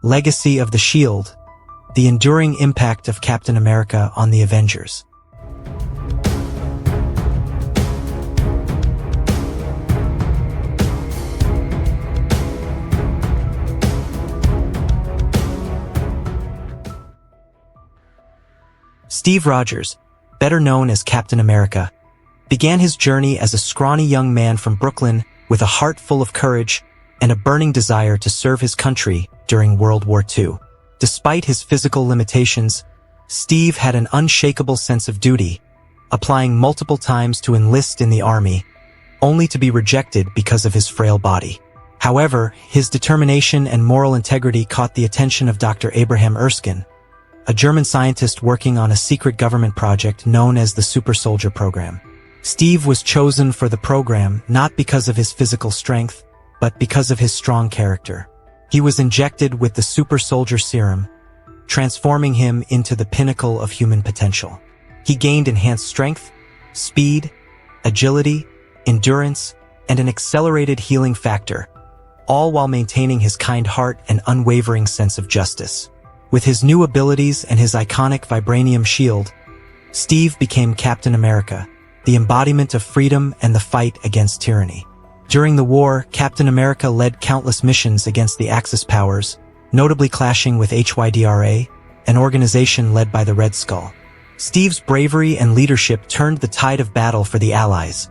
Legacy of the Shield, the enduring impact of Captain America on the Avengers. Steve Rogers, better known as Captain America, began his journey as a scrawny young man from Brooklyn with a heart full of courage and a burning desire to serve his country during World War II. Despite his physical limitations, Steve had an unshakable sense of duty, applying multiple times to enlist in the army, only to be rejected because of his frail body. However, his determination and moral integrity caught the attention of Dr. Abraham Erskine, a German scientist working on a secret government project known as the Super Soldier Program. Steve was chosen for the program not because of his physical strength, but because of his strong character. He was injected with the Super Soldier Serum, transforming him into the pinnacle of human potential. He gained enhanced strength, speed, agility, endurance, and an accelerated healing factor, all while maintaining his kind heart and unwavering sense of justice. With his new abilities and his iconic vibranium shield, Steve became Captain America, the embodiment of freedom and the fight against tyranny. During the war, Captain America led countless missions against the Axis powers, notably clashing with HYDRA, an organization led by the Red Skull. Steve's bravery and leadership turned the tide of battle for the Allies,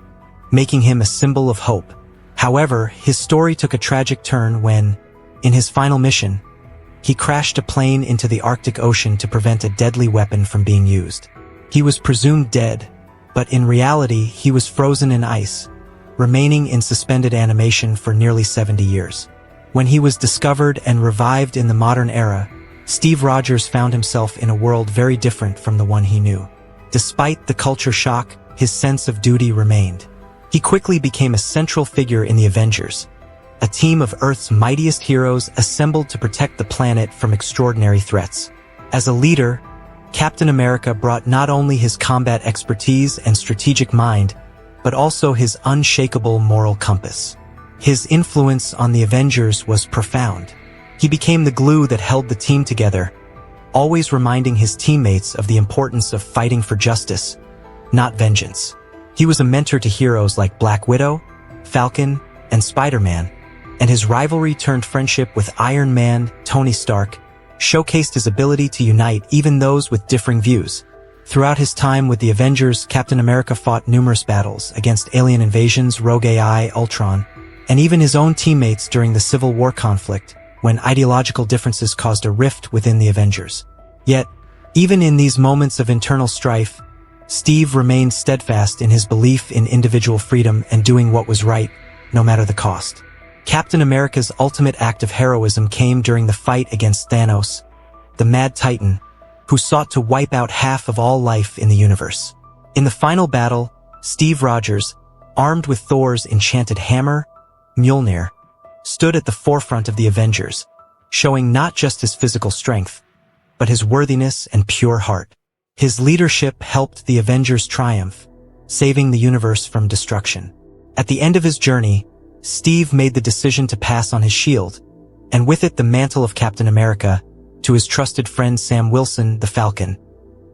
making him a symbol of hope. However, his story took a tragic turn when, in his final mission, he crashed a plane into the Arctic Ocean to prevent a deadly weapon from being used. He was presumed dead, but in reality he was frozen in ice, remaining in suspended animation for nearly 70 years. When he was discovered and revived in the modern era, Steve Rogers found himself in a world very different from the one he knew. Despite the culture shock, his sense of duty remained. He quickly became a central figure in the Avengers, a team of Earth's mightiest heroes assembled to protect the planet from extraordinary threats. As a leader, Captain America brought not only his combat expertise and strategic mind, but also his unshakable moral compass. His influence on the Avengers was profound. He became the glue that held the team together, always reminding his teammates of the importance of fighting for justice, not vengeance. He was a mentor to heroes like Black Widow, Falcon, and Spider-Man, and his rivalry-turned-friendship with Iron Man, Tony Stark, showcased his ability to unite even those with differing views. Throughout his time with the Avengers, Captain America fought numerous battles against alien invasions, Rogue AI, Ultron, and even his own teammates during the Civil War conflict, when ideological differences caused a rift within the Avengers. Yet, even in these moments of internal strife, Steve remained steadfast in his belief in individual freedom and doing what was right, no matter the cost. Captain America's ultimate act of heroism came during the fight against Thanos, the Mad Titan, who sought to wipe out half of all life in the universe. In the final battle, Steve Rogers, armed with Thor's enchanted hammer, Mjolnir, stood at the forefront of the Avengers, showing not just his physical strength, but his worthiness and pure heart. His leadership helped the Avengers triumph, saving the universe from destruction. At the end of his journey, Steve made the decision to pass on his shield, and with it the mantle of Captain America, to his trusted friend Sam Wilson, the Falcon,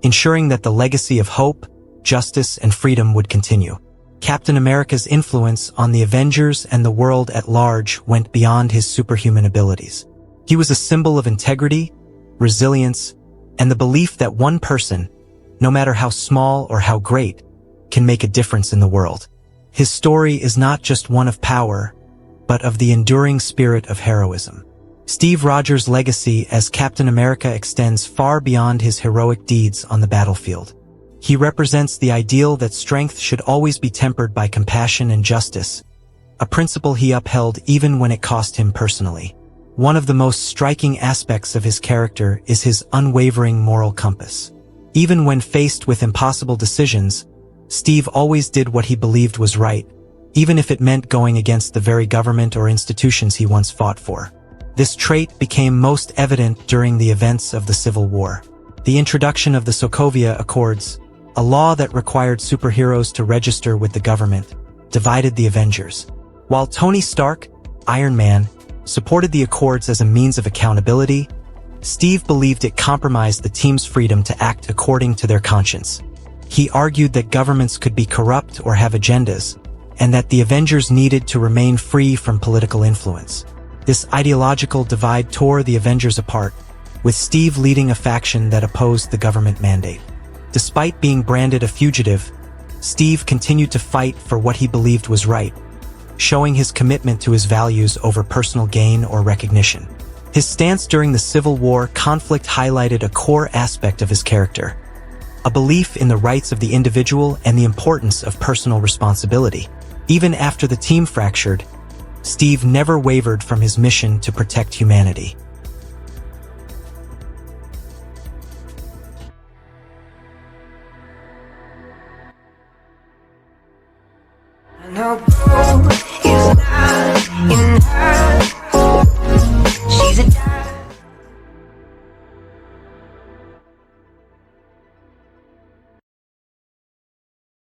ensuring that the legacy of hope, justice, and freedom would continue. Captain America's influence on the Avengers and the world at large went beyond his superhuman abilities. He was a symbol of integrity, resilience, and the belief that one person, no matter how small or how great, can make a difference in the world. His story is not just one of power, but of the enduring spirit of heroism. Steve Rogers' legacy as Captain America extends far beyond his heroic deeds on the battlefield. He represents the ideal that strength should always be tempered by compassion and justice, a principle he upheld even when it cost him personally. One of the most striking aspects of his character is his unwavering moral compass. Even when faced with impossible decisions, Steve always did what he believed was right, even if it meant going against the very government or institutions he once fought for. This trait became most evident during the events of the Civil War. The introduction of the Sokovia Accords, a law that required superheroes to register with the government, divided the Avengers. While Tony Stark, Iron Man, supported the Accords as a means of accountability, Steve believed it compromised the team's freedom to act according to their conscience. He argued that governments could be corrupt or have agendas, and that the Avengers needed to remain free from political influence. This ideological divide tore the Avengers apart, with Steve leading a faction that opposed the government mandate. Despite being branded a fugitive, Steve continued to fight for what he believed was right, showing his commitment to his values over personal gain or recognition. His stance during the Civil War conflict highlighted a core aspect of his character, a belief in the rights of the individual and the importance of personal responsibility. Even after the team fractured, Steve never wavered from his mission to protect humanity. I know.